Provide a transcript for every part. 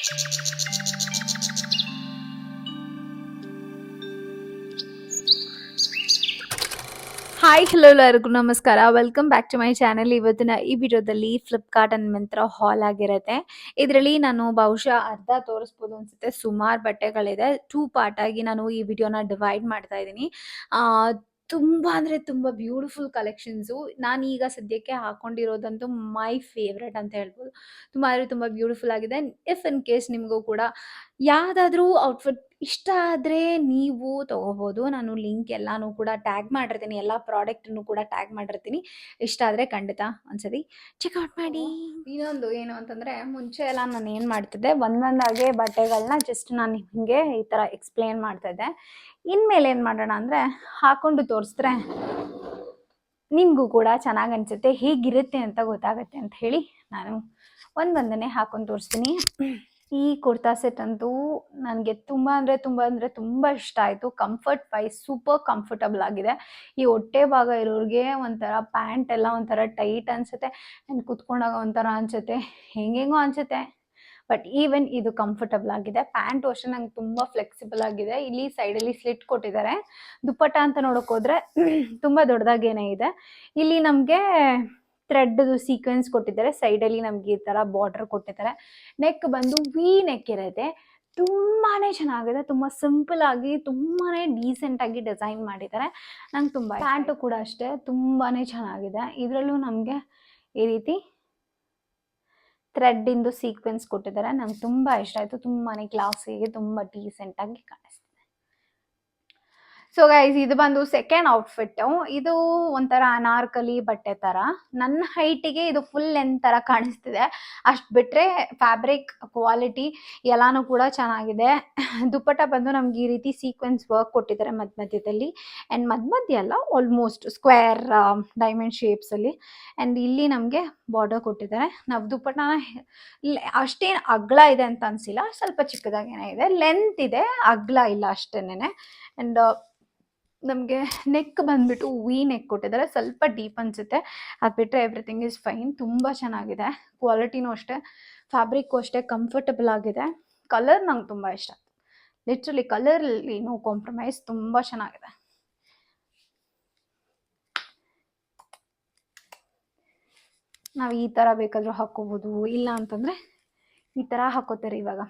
Hi hello ಎಲ್ಲರಿಗೂ ನಮಸ್ಕಾರ. Welcome back to my channel. ಇವತ್ತಿನ ಈ ವಿಡಿಯೋದಲ್ಲಿ ಫ್ಲಿಪ್ಕಾರ್ಟ್ ಅಂಡ್ ಮಿಂತ್ರಾ ಹಾಲ್ ಆಗಿರುತ್ತೆ. ಇದರಲ್ಲಿ ನಾನು ಬಹುಶಃ ಅರ್ಧ ತೋರಿಸ್ಬೋದು ಅನ್ಸುತ್ತೆ. ಸುಮಾರು ಬಟ್ಟೆಗಳಿದೆ. 2 ಪಾರ್ಟ್ ಆಗಿ ನಾನು ಈ ವಿಡಿಯೋನ ಡಿವೈಡ್ ಮಾಡ್ತಾ ಇದ್ದೀನಿ. ತುಂಬಾ ಅಂದರೆ ತುಂಬ ಬ್ಯೂಟಿಫುಲ್ ಕಲೆಕ್ಷನ್ಸು. ನಾನೀಗ ಸದ್ಯಕ್ಕೆ ಹಾಕೊಂಡಿರೋದಂತೂ ಮೈ ಫೇವ್ರೆಟ್ ಅಂತ ಹೇಳ್ಬೋದು. ತುಂಬ ಅಂದರೆ ತುಂಬ ಬ್ಯೂಟಿಫುಲ್ ಆಗಿದೆ. ಇಫ್ ಇನ್ ಕೇಸ್ ನಿಮಗೂ ಕೂಡ ಯಾವುದಾದ್ರೂ ಔಟ್‌ಫಿಟ್ ಇಷ್ಟ ಆದರೆ ನೀವು ತಗೋಬೋದು. ನಾನು ಲಿಂಕ್ ಎಲ್ಲಾನು ಕೂಡ ಟ್ಯಾಗ್ ಮಾಡಿರ್ತೀನಿ. ಎಲ್ಲ ಪ್ರಾಡಕ್ಟನ್ನು ಕೂಡ ಟ್ಯಾಗ್ ಮಾಡಿರ್ತೀನಿ. ಇಷ್ಟ ಆದರೆ ಖಂಡಿತ ಒಂದ್ಸತಿ ಚೆಕ್ಔಟ್ ಮಾಡಿ. ಇನ್ನೊಂದು ಏನು ಅಂತಂದರೆ, ಮುಂಚೆ ಎಲ್ಲ ನಾನು ಏನು ಮಾಡ್ತಿದ್ದೆ, ಒಂದೊಂದಾಗೆ ಬಟ್ಟೆಗಳನ್ನ ಜಸ್ಟ್ ನಾನು ನಿಮಗೆ ಈ ಥರ ಎಕ್ಸ್ಪ್ಲೇನ್ ಮಾಡ್ತಾಯಿದ್ದೆ. ಇನ್ಮೇಲೆ ಏನು ಮಾಡೋಣ ಅಂದರೆ, ಹಾಕೊಂಡು ತೋರಿಸಿದ್ರೆ ನಿಮಗೂ ಕೂಡ ಚೆನ್ನಾಗಿ ಅನಿಸುತ್ತೆ, ಹೇಗಿರುತ್ತೆ ಅಂತ ಗೊತ್ತಾಗುತ್ತೆ ಅಂತ ಹೇಳಿ ನಾನು ಒಂದೊಂದನ್ನೇ ಹಾಕೊಂಡು ತೋರಿಸ್ತೀನಿ. ಈ ಕುರ್ತಾ ಸೆಟ್ ಅಂತೂ ನನಗೆ ತುಂಬ ಅಂದರೆ ತುಂಬ ಅಂದರೆ ತುಂಬ ಇಷ್ಟ ಆಯಿತು. ಕಂಫರ್ಟ್ ವೈಸ್ ಸೂಪರ್ ಕಂಫರ್ಟಬಲ್ ಆಗಿದೆ. ಈ ಹೊಟ್ಟೆ ಭಾಗ ಇರೋರಿಗೆ ಒಂಥರ ಪ್ಯಾಂಟ್ ಎಲ್ಲ ಒಂಥರ ಟೈಟ್ ಅನಿಸುತ್ತೆ, ಆ್ಯಂಡ್ ಕುತ್ಕೊಂಡಾಗ ಒಂಥರ ಅನಿಸುತ್ತೆ, ಹೆಂಗೆಂಗೋ ಅನಿಸುತ್ತೆ. ಬಟ್ ಈವನ್ ಇದು ಕಂಫರ್ಟಬಲ್ ಆಗಿದೆ. ಪ್ಯಾಂಟು ಅಷ್ಟೇ ನಂಗೆ ತುಂಬ ಫ್ಲೆಕ್ಸಿಬಲ್ ಆಗಿದೆ. ಇಲ್ಲಿ ಸೈಡಲ್ಲಿ ಸ್ಲಿಟ್ ಕೊಟ್ಟಿದ್ದಾರೆ. ದುಪ್ಪಟ್ಟ ಅಂತ ನೋಡೋಕೆ ಹೋದರೆ ತುಂಬ ದೊಡ್ಡದಾಗೇನೇ ಇದೆ. ಇಲ್ಲಿ ನಮಗೆ ಥ್ರೆಡ್ದು ಸೀಕ್ವೆನ್ಸ್ ಕೊಟ್ಟಿದ್ದಾರೆ. ಸೈಡಲ್ಲಿ ನಮಗೆ ಈ ಥರ ಬಾರ್ಡರ್ ಕೊಟ್ಟಿದ್ದಾರೆ. ನೆಕ್ ಬಂದು ವಿ ನೆಕ್ ಇರುತ್ತೆ. ತುಂಬಾ ಚೆನ್ನಾಗಿದೆ. ತುಂಬ ಸಿಂಪಲ್ ಆಗಿ ತುಂಬಾ ಡೀಸೆಂಟಾಗಿ ಡಿಸೈನ್ ಮಾಡಿದ್ದಾರೆ. ನಂಗೆ ತುಂಬ ಪ್ಯಾಂಟು ಕೂಡ ಅಷ್ಟೇ ತುಂಬಾ ಚೆನ್ನಾಗಿದೆ. ಇದರಲ್ಲೂ ನಮಗೆ ಈ ರೀತಿ ಥ್ರೆಡ್ಡಿಂದು ಸೀಕ್ವೆನ್ಸ್ ಕೊಟ್ಟಿದ್ದಾರೆ. ನಂಗೆ ತುಂಬ ಇಷ್ಟ ಆಯಿತು. ತುಂಬಾ ಕ್ಲಾಸಿಗೆ ತುಂಬ ಡೀಸೆಂಟಾಗಿ ಕಾಣಿಸ್ತಿದೆ. ಸೊ ಗೈಸ್, ಇದು ಬಂದು ಸೆಕೆಂಡ್ ಔಟ್ಫಿಟ್ಟು. ಇದು ಒಂಥರ ಅನಾರ್ಕಲಿ ಬಟ್ಟೆ ಥರ. ನನ್ನ ಹೈಟಿಗೆ ಇದು ಫುಲ್ ಲೆಂತ್ ಥರ ಕಾಣಿಸ್ತಿದೆ. ಅಷ್ಟು ಬಿಟ್ಟರೆ ಫ್ಯಾಬ್ರಿಕ್ ಕ್ವಾಲಿಟಿ ಎಲ್ಲನೂ ಕೂಡ ಚೆನ್ನಾಗಿದೆ. ದುಪ್ಪಟ್ಟ ಬಂದು ನಮ್ಗೆ ಈ ರೀತಿ ಸೀಕ್ವೆನ್ಸ್ ವರ್ಕ್ ಕೊಟ್ಟಿದ್ದಾರೆ ಮಧ್ಯದಲ್ಲಿ. ಆ್ಯಂಡ್ ಮಧ್ಯ ಅಲ್ಲ, ಆಲ್ಮೋಸ್ಟ್ ಸ್ಕ್ವೇರ್ ಡೈಮಂಡ್ ಶೇಪ್ಸಲ್ಲಿ. ಆ್ಯಂಡ್ ಇಲ್ಲಿ ನಮಗೆ ಬಾರ್ಡರ್ ಕೊಟ್ಟಿದ್ದಾರೆ. ನಾವು ದುಪ್ಪಟ್ಟನ ಅಷ್ಟೇನು ಅಗಲ ಇದೆ ಅಂತ ಅನಿಸಿಲ್ಲ, ಸ್ವಲ್ಪ ಚಿಕ್ಕದಾಗೇನೆ ಇದೆ. ಲೆಂತ್ ಇದೆ, ಅಗಲ ಇಲ್ಲ ಅಷ್ಟೇನೆ. ಆ್ಯಂಡ್ ನಮಗೆ ನೆಕ್ ಬಂದ್ಬಿಟ್ಟು ವಿ ನೆಕ್ ಕೊಟ್ಟಿದ್ದಾರೆ. ಸ್ವಲ್ಪ ಡೀಪ್ ಅನಿಸುತ್ತೆ. ಅದು ಬಿಟ್ಟರೆ ಎವ್ರಿಥಿಂಗ್ ಈಸ್ ಫೈನ್. ತುಂಬ ಚೆನ್ನಾಗಿದೆ. ಕ್ವಾಲಿಟಿನೂ ಅಷ್ಟೇ, ಫ್ಯಾಬ್ರಿಕ್ಕು ಅಷ್ಟೇ ಕಂಫರ್ಟಬಲ್ ಆಗಿದೆ. ಕಲರ್ ನಂಗೆ ತುಂಬ ಇಷ್ಟ ಆಯಿತು. ಲಿಟ್ರಲಿ ಕಲರಲ್ಲಿ ನೋ ಕಾಂಪ್ರಮೈಸ್. ತುಂಬ ಚೆನ್ನಾಗಿದೆ. ನಾವು ಈ ಥರ ಬೇಕಾದರೂ ಹಾಕ್ಕೋಬೋದು, ಇಲ್ಲ ಅಂತಂದರೆ ಈ ಥರ ಹಾಕ್ಕೋತಾರೆ ಇವಾಗ.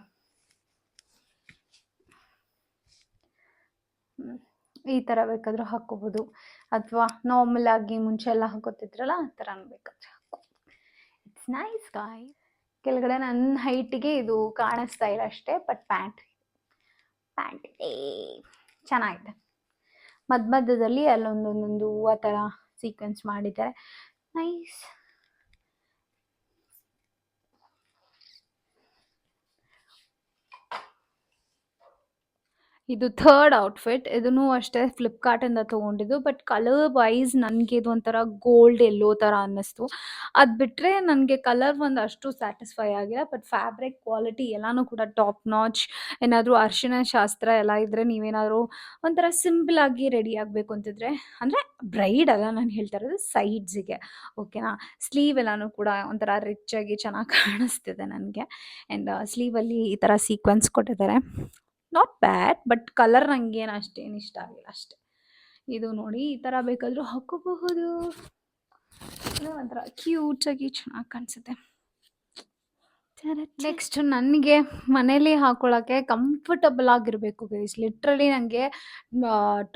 ಈ ಥರ ಬೇಕಾದರೂ ಹಾಕ್ಕೋಬೋದು, ಅಥವಾ ನಾರ್ಮಲ್ ಆಗಿ ಮುಂಚೆ ಎಲ್ಲ ಹಾಕೋತಿದ್ರಲ್ಲ ಆ ಥರ ಬೇಕಾದರೆ ಹಾಕ್ಕೋಬೋದು. It's nice guys. ಕೆಳಗಡೆ ನನ್ನ ಹೈಟಿಗೆ ಇದು ಕಾಣಿಸ್ತಾ ಇಲ್ಲ ಅಷ್ಟೇ. ಬಟ್ ಪ್ಯಾಂಟ್ ಚೆನ್ನಾಗಿದೆ. ಮಧ್ಯದಲ್ಲಿ ಅಲ್ಲೊಂದೊಂದೊಂದು ಆ ಥರ ಸೀಕ್ವೆನ್ಸ್ ಮಾಡಿದ್ದಾರೆ. ನೈಸ್. ಇದು ಥರ್ಡ್ ಔಟ್ಫಿಟ್. ಇದೂ ಅಷ್ಟೇ ಫ್ಲಿಪ್ಕಾರ್ಟಿಂದ ತೊಗೊಂಡಿದ್ದು. ಬಟ್ ಕಲರ್ ವೈಸ್ ನನಗೆ ಇದು ಒಂಥರ ಗೋಲ್ಡ್ ಎಲ್ಲೋ ಥರ ಅನ್ನಿಸ್ತು. ಅದು ಬಿಟ್ಟರೆ ನನಗೆ ಕಲರ್ ಒಂದು ಅಷ್ಟು ಸ್ಯಾಟಿಸ್ಫೈ ಆಗಿಲ್ಲ. ಬಟ್ ಫ್ಯಾಬ್ರಿಕ್ ಕ್ವಾಲಿಟಿ ಎಲ್ಲನೂ ಕೂಡ ಟಾಪ್ ನಾಚ್. ಏನಾದರೂ ಅರಿಶಿನ ಶಾಸ್ತ್ರ ಎಲ್ಲ ಇದ್ದರೆ, ನೀವೇನಾದರೂ ಒಂಥರ ಸಿಂಪಲಾಗಿ ರೆಡಿ ಆಗಬೇಕು ಅಂತಿದ್ರೆ, ಅಂದರೆ ಬ್ರೈಡ್ ಅಲ್ಲ ನಾನು ಹೇಳ್ತಾ ಇರೋದು, ಸೈಡ್ಸಿಗೆ, ಓಕೆನಾ. ಸ್ಲೀವ್ ಎಲ್ಲನೂ ಕೂಡ ಒಂಥರ ರಿಚ್ಚಾಗಿ ಚೆನ್ನಾಗಿ ಕಾಣಿಸ್ತಿದೆ ನನಗೆ. ಆ್ಯಂಡ್ ಸ್ಲೀವಲ್ಲಿ ಈ ಥರ ಸೀಕ್ವೆನ್ಸ್ ಕೊಟ್ಟಿದ್ದಾರೆ. ನಾಟ್ ಬ್ಯಾಡ್, ಬಟ್ ಕಲರ್ ನನಗೇನು ಅಷ್ಟೇನು ಇಷ್ಟ ಆಗಿಲ್ಲ ಅಷ್ಟೇ. ಇದು ನೋಡಿ, ಈ ಥರ ಬೇಕಾದರೂ ಹಾಕ್ಕೋಬಹುದು. ಒಂಥರ ಕ್ಯೂಟಾಗಿ ಚೆನ್ನಾಗಿ ಕಾಣಿಸುತ್ತೆ. ನೆಕ್ಸ್ಟ್ ನನಗೆ ಮನೇಲಿ ಹಾಕೊಳ್ಳೋಕ್ಕೆ ಕಂಫರ್ಟಬಲ್ ಆಗಿರಬೇಕು ಗೈಸ್. ಲಿಟ್ರಲಿ ನನಗೆ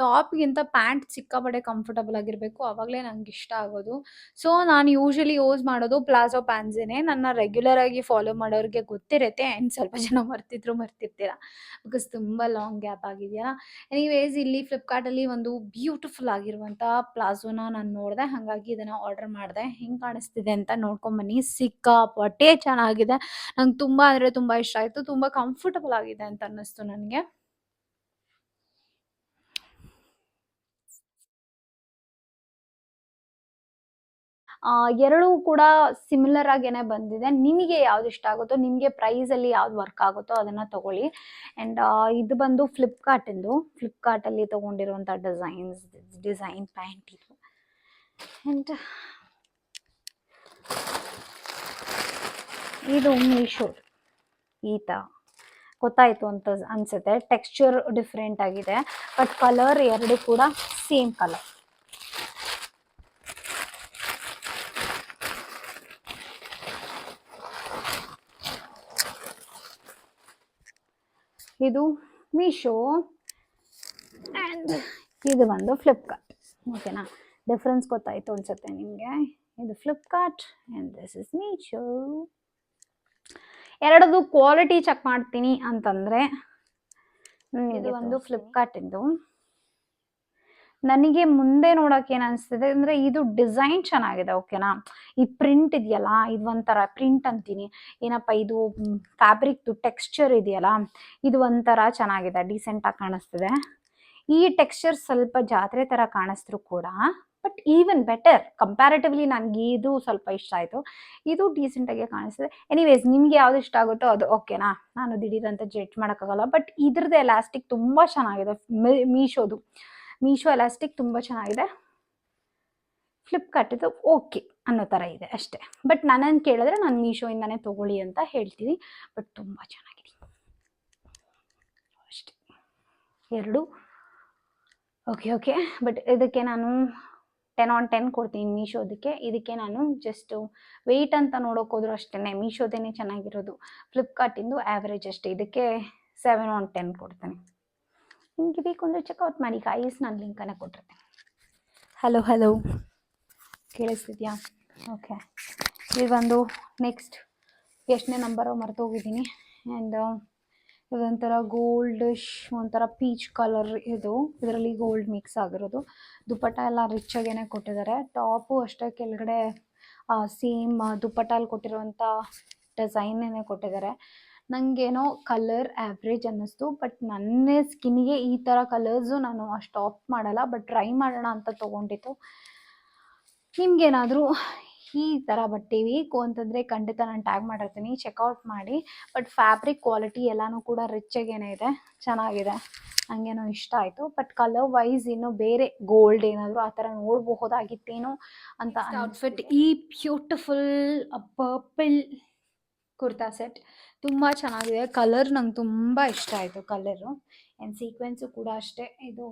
ಟಾಪ್ಗಿಂತ ಪ್ಯಾಂಟ್ ಸಿಕ್ಕಾಪಟ್ಟೆ ಕಂಫರ್ಟಬಲ್ ಆಗಿರಬೇಕು, ಆವಾಗಲೇ ನನಗೆ ಇಷ್ಟ ಆಗೋದು. ಸೊ ನಾನು ಯೂಶ್ವಲಿ ಯೂಸ್ ಮಾಡೋದು ಪ್ಲಾಜೋ ಪ್ಯಾಂಟ್ಸೇನೆ. ನನ್ನ ರೆಗ್ಯುಲರ್ ಆಗಿ ಫಾಲೋ ಮಾಡೋರಿಗೆ ಗೊತ್ತಿರುತ್ತೆ. ಆ್ಯಂಡ್ ಸ್ವಲ್ಪ ಜನ ಮರ್ತಿರ್ತೀರ, ಬಿಕಾಸ್ ತುಂಬ ಲಾಂಗ್ ಗ್ಯಾಪ್ ಆಗಿದೆಯಲ್ಲ. ಎನಿವೇಸ್, ಇಲ್ಲಿ ಫ್ಲಿಪ್ಕಾರ್ಟಲ್ಲಿ ಒಂದು ಬ್ಯೂಟಿಫುಲ್ ಆಗಿರುವಂಥ ಪ್ಲಾಜೋನ ನಾನು ನೋಡಿದೆ, ಹಾಗಾಗಿ ಇದನ್ನು ಆರ್ಡರ್ ಮಾಡಿದೆ. ಹೆಂಗೆ ಕಾಣಿಸ್ತಿದೆ ಅಂತ ನೋಡ್ಕೊಂಬನ್ನಿ. ಸಿಕ್ಕಾಪಟ್ಟೆ ಚೆನ್ನಾಗಿದೆ. ನಂಗೆ ತುಂಬ ಅಂದರೆ ತುಂಬ ಇಷ್ಟ ಆಯಿತು. ತುಂಬ ಕಂಫರ್ಟಬಲ್ ಆಗಿದೆ ಅಂತ ಅನ್ನಿಸ್ತು ನನಗೆ. ಎರಡೂ ಕೂಡ ಸಿಮಿಲರ್ ಆಗೇನೆ ಬಂದಿದೆ. ನಿಮಗೆ ಯಾವ್ದು ಇಷ್ಟ ಆಗುತ್ತೋ, ನಿಮಗೆ ಪ್ರೈಸಲ್ಲಿ ಯಾವ್ದು ವರ್ಕ್ ಆಗುತ್ತೋ ಅದನ್ನು ತೊಗೊಳ್ಳಿ. ಆ್ಯಂಡ್ ಇದು ಬಂದು ಫ್ಲಿಪ್ಕಾರ್ಟಲ್ಲಿ ತೊಗೊಂಡಿರುವಂಥ ಡಿಸೈನ್ ಪ್ಯಾಂಟ್ ಇದು. ಆ್ಯಂಡ್ ಇದು ಮೀಶೋ. ಈ ಥರ ಗೊತ್ತಾಯಿತು ಅಂತ ಅನಿಸುತ್ತೆ. ಟೆಕ್ಸ್ಚರ್ ಡಿಫ್ರೆಂಟ್ ಆಗಿದೆ, ಬಟ್ ಕಲರ್ ಎರಡು ಕೂಡ ಸೇಮ್ ಕಲರ್. ಇದು ಮೀಶೋ ಆ್ಯಂಡ್ ಇದು ಬಂದು ಫ್ಲಿಪ್ಕಾರ್ಟ್. ಓಕೆನಾ, ಡಿಫ್ರೆನ್ಸ್ ಗೊತ್ತಾಯಿತು ಅನಿಸುತ್ತೆ ನಿಮಗೆ. ಇದು Flipkart and this is Meesho. ಎರಡದು ಕ್ವಾಲಿಟಿ ಚೆಕ್ ಮಾಡ್ತೀನಿ ಅಂತಂದರೆ ಇದು ಒಂದು ಫ್ಲಿಪ್ಕಾರ್ಟಿಂದು. ನನಗೆ ಮುಂದೆ ನೋಡೋಕೆ ಏನು ಅನಿಸ್ತಿದೆ ಅಂದರೆ ಇದು ಡಿಸೈನ್ ಚೆನ್ನಾಗಿದೆ. ಓಕೆನಾ, ಈ ಪ್ರಿಂಟ್ ಇದೆಯಲ್ಲ, ಇದು ಒಂಥರ ಪ್ರಿಂಟ್ ಅಂತೀನಿ ಏನಪ್ಪ, ಇದು ಫ್ಯಾಬ್ರಿಕ್ದು ಟೆಕ್ಸ್ಚರ್ ಇದೆಯಲ್ಲ, ಇದು ಒಂಥರ ಚೆನ್ನಾಗಿದೆ, ಡೀಸೆಂಟಾಗಿ ಕಾಣಿಸ್ತಿದೆ. ಈ ಟೆಕ್ಸ್ಚರ್ ಸ್ವಲ್ಪ ಜಾತ್ರೆ ಥರ ಕಾಣಿಸ್ದ್ರು ಕೂಡ, ಬಟ್ ಈವನ್ ಬೆಟರ್ ಕಂಪ್ಯಾರಿಟಿವ್ಲಿ. ನನಗೆ ಇದು ಸ್ವಲ್ಪ ಇಷ್ಟ ಆಯಿತು, ಇದು ಡೀಸೆಂಟಾಗಿ ಕಾಣಿಸ್ತಿದೆ. ಎನಿವೇಸ್, ನಿಮಗೆ ಯಾವ್ದು ಇಷ್ಟ ಆಗುತ್ತೋ ಅದು. ಓಕೆನಾ, ನಾನು ದಿಢೀರಂತ ಜಡ್ಜ್ ಮಾಡೋಕ್ಕಾಗಲ್ಲ, ಬಟ್ ಇದ್ರದ್ದು ಎಲಾಸ್ಟಿಕ್ ತುಂಬ ಚೆನ್ನಾಗಿದೆ. ಮೀಶೋ ಎಲಾಸ್ಟಿಕ್ ತುಂಬ ಚೆನ್ನಾಗಿದೆ. ಫ್ಲಿಪ್ಕಾರ್ಟ್ ಇದು ಓಕೆ ಅನ್ನೋ ಥರ ಇದೆ ಅಷ್ಟೇ. ಬಟ್ ನನ್ನನ್ನು ಕೇಳಿದ್ರೆ ನಾನು ಮೀಶೋಯಿಂದನೇ ತೊಗೊಳ್ಳಿ ಅಂತ ಹೇಳ್ತೀನಿ, ಬಟ್ ತುಂಬ ಚೆನ್ನಾಗಿದೆ ಅಷ್ಟೇ ಎರಡು. ಓಕೆ, ಬಟ್ ಇದಕ್ಕೆ ನಾನು 10/10 ಕೊಡ್ತೀನಿ ಮೀಶೋದಕ್ಕೆ. ಇದಕ್ಕೆ ನಾನು ಜಸ್ಟ್ ವೆಯ್ಟ್ ಅಂತ ನೋಡೋಕೆ ಹೋದ್ರು ಅಷ್ಟೇ, ಮೀಶೋದೇನೆ ಚೆನ್ನಾಗಿರೋದು, ಫ್ಲಿಪ್ಕಾರ್ಟಿಂದು ಆ್ಯಾವ್ರೇಜ್ ಅಷ್ಟೇ. ಇದಕ್ಕೆ 7/10 ಕೊಡ್ತೀನಿ. ನಿಮಗೆ ಬೇಕು ಅಂದರೆ ಚೆಕ್ಔಟ್ ಮಾಡಿ ಗೈಸ್, ನಾನು ಲಿಂಕನ್ನು ಕೊಟ್ಟಿರ್ತೀನಿ. ಹಲೋ ಕೇಳಿಸ್ತಿದ್ಯಾ? ಓಕೆ, ಇದು ಒಂದು ನೆಕ್ಸ್ಟ್ ಎಷ್ಟನೇ ನಂಬರೋ ಮರ್ತೋಗಿದ್ದೀನಿ. ಆ್ಯಂಡ್ ಇದೊಂಥರ ಗೋಲ್ಡಿಶ್, ಒಂಥರ ಪೀಚ್ ಕಲರ್. ಇದರಲ್ಲಿ ಗೋಲ್ಡ್ ಮಿಕ್ಸ್ ಆಗಿರೋದು. ದುಪ್ಪಟ್ಟ ಎಲ್ಲ ರಿಚಾಗೇನೆ ಕೊಟ್ಟಿದ್ದಾರೆ. ಟಾಪು ಅಷ್ಟೇ, ಕೆಳಗಡೆ ಸೇಮ್ ದುಪ್ಪಟ್ಟಲ್ಲಿ ಕೊಟ್ಟಿರುವಂಥ ಡಿಸೈನ್ನೇ ಕೊಟ್ಟಿದ್ದಾರೆ. ನನಗೇನೋ ಕಲರ್ ಆ್ಯಾವ್ರೇಜ್ ಅನ್ನಿಸ್ತು, ಬಟ್ ನನ್ನ ಸ್ಕಿನ್ನಿಗೆ ಈ ಥರ ಕಲರ್ಸು ನಾನು ಅಷ್ಟು ಆಪ್ಟ್ ಮಾಡಲ್ಲ, ಬಟ್ ಟ್ರೈ ಮಾಡೋಣ ಅಂತ ತೊಗೊಂಡಿತ್ತು. ನಿಮ್ಗೇನಾದರೂ ಈ ಥರ ಬಟ್ಟೆ ಬೇಕು ಅಂತಂದರೆ ಖಂಡಿತ ನಾನು ಟ್ಯಾಗ್ ಮಾಡಿರ್ತೀನಿ, ಚೆಕ್ಔಟ್ ಮಾಡಿ. ಬಟ್ ಫ್ಯಾಬ್ರಿಕ್ ಕ್ವಾಲಿಟಿ ಎಲ್ಲನೂ ಕೂಡ ರಿಚಾಗೇನೆ ಇದೆ, ಚೆನ್ನಾಗಿದೆ, ನನಗೇನೋ ಇಷ್ಟ ಆಯಿತು. ಬಟ್ ಕಲರ್ ವೈಸ್ ಇನ್ನೂ ಬೇರೆ ಗೋಲ್ಡ್ ಏನಾದರೂ ಆ ಥರ ನೋಡಬಹುದಾಗಿತ್ತೇನೋ ಅಂತ. ಔಟ್ಫಿಟ್ ಈ ಬ್ಯೂಟಿಫುಲ್ ಪರ್ಪಲ್ ಕುರ್ತಾ ಸೆಟ್ ತುಂಬ ಚೆನ್ನಾಗಿದೆ. ಕಲರ್ ನಂಗೆ ತುಂಬ ಇಷ್ಟ ಆಯಿತು ಕಲರು. ಆ್ಯಂಡ್ ಸೀಕ್ವೆನ್ಸು ಕೂಡ ಅಷ್ಟೇ. ಇದು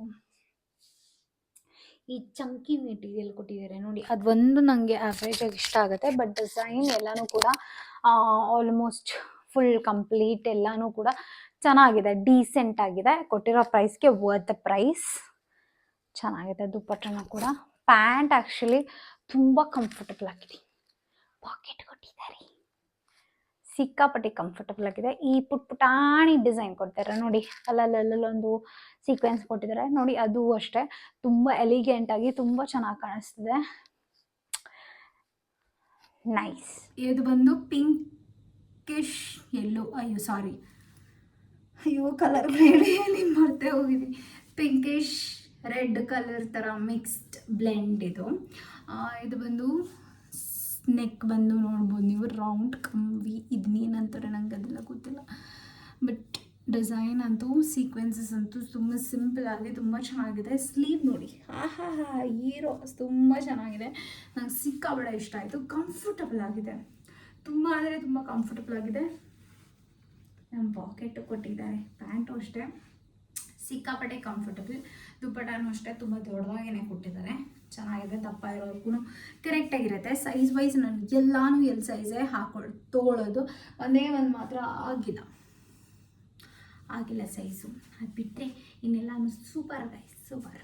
ಈ ಚಂಕಿ ಮೆಟೀರಿಯಲ್ ಕೊಟ್ಟಿದ್ದಾರೆ ನೋಡಿ, ಅದೊಂದು ನನಗೆ ಆ್ಯಾವ್ರೇಜಾಗಿ ಇಷ್ಟ ಆಗುತ್ತೆ. ಬಟ್ ಡಿಸೈನ್ ಎಲ್ಲನೂ ಕೂಡ ಆಲ್ಮೋಸ್ಟ್ ಫುಲ್ ಕಂಪ್ಲೀಟ್ ಎಲ್ಲನೂ ಕೂಡ ಚೆನ್ನಾಗಿದೆ, ಡೀಸೆಂಟ್ ಆಗಿದೆ. ಕೊಟ್ಟಿರೋ ಪ್ರೈಸ್ಗೆ ವರ್ತ್ ಪ್ರೈಸ್. ಚೆನ್ನಾಗಿದೆ. ದುಪ್ಪಟ್ಟನ ಕೂಡ, ಪ್ಯಾಂಟ್ ಆ್ಯಕ್ಚುಲಿ ತುಂಬ ಕಂಫರ್ಟಬಲ್ ಆಗಿದೆ. ಪಾಕೆಟ್ ಕೊಟ್ಟಿದ್ದಾರೆ, ಸಿಕ್ಕಾಪಟ್ಟೆ ಕಂಫರ್ಟಬಲ್ ಆಗಿದೆ. ಈ ಪುಟಾಣಿ ಡಿಸೈನ್ ಕೊಡ್ತಾರೆ ನೋಡಿ, ಅಲ್ಲಲ್ಲೊಂದು ಸೀಕ್ವೆನ್ಸ್ ಕೊಟ್ಟಿದ್ದಾರೆ ನೋಡಿ, ಅದು ಅಷ್ಟೇ ತುಂಬ ಎಲಿಗೆಂಟ್ ಆಗಿ ತುಂಬ ಚೆನ್ನಾಗಿ ಕಾಣಿಸ್ತಿದೆ. ನೈಸ್. ಇದು ಬಂದು ಪಿಂಕಿಶ್ ಎಲ್ಲೋ, ಕಲರ್ ಹೇಳಿ ಮರ್ತೇ ಹೋಗಿದ್ದೀನಿ. ಪಿಂಕಿಶ್ ರೆಡ್ ಕಲರ್ ಥರ ಮಿಕ್ಸ್ಡ್ ಬ್ಲೆಂಡ್ ಇದು. ಇದು ಬಂದು ನೆಕ್ ಬಂದು ನೋಡ್ಬೋದು ನೀವು, ರೌಂಡ್ ಕಂಬಿ. ಇದನ್ನೇನಂತಾರೆ ನಂಗೆ ಅದೆಲ್ಲ ಗೊತ್ತಿಲ್ಲ, ಬಟ್ ಡಿಸೈನ್ ಅಂತೂ, ಸೀಕ್ವೆನ್ಸಸ್ ಅಂತೂ ತುಂಬ ಸಿಂಪಲ್ ಆಗಿ ತುಂಬ ಚೆನ್ನಾಗಿದೆ. ಸ್ಲೀವ್ ನೋಡಿ, ಹೀರೋ ತುಂಬ ಚೆನ್ನಾಗಿದೆ. ನಂಗೆ ಸಿಕ್ಕಾಬಡ ಇಷ್ಟ ಆಯಿತು. ಕಂಫರ್ಟಬಲ್ ಆಗಿದೆ, ತುಂಬ ಅಂದರೆ ತುಂಬ ಕಂಫರ್ಟಬಲ್ ಆಗಿದೆ. ನಮ್ಮ ಪಾಕೆಟು ಕೊಟ್ಟಿದ್ದಾರೆ. ಪ್ಯಾಂಟು ಅಷ್ಟೇ ಸಿಕ್ಕಾಪಟ್ಟೆ ಕಂಫರ್ಟಬಲ್. ದುಪ್ಪಟ್ಟನೂ ಅಷ್ಟೇ ತುಂಬ ದೊಡ್ಡದಾಗೇ ಕೊಟ್ಟಿದ್ದಾರೆ, ಚೆನ್ನಾಗಿದೆ. ದಪ್ಪ ಇರೋರ್ಗು ಕರೆಕ್ಟಾಗಿರುತ್ತೆ. ಸೈಜ್ ವೈಸ್ ನನಗೆ ಎಲ್ಲನೂ ಎಲ್ ಸೈಜೇ ತೊಗೊಳ್ಳೋದು. ಒಂದೇ ಒಂದು ಮಾತ್ರ ಆಗಿಲ್ಲ ಸೈಜು, ಅದು ಬಿಟ್ಟರೆ ಇನ್ನೆಲ್ಲನೂ ಸೂಪರ್ ಗೈಸ್, ಸೂಪರ್.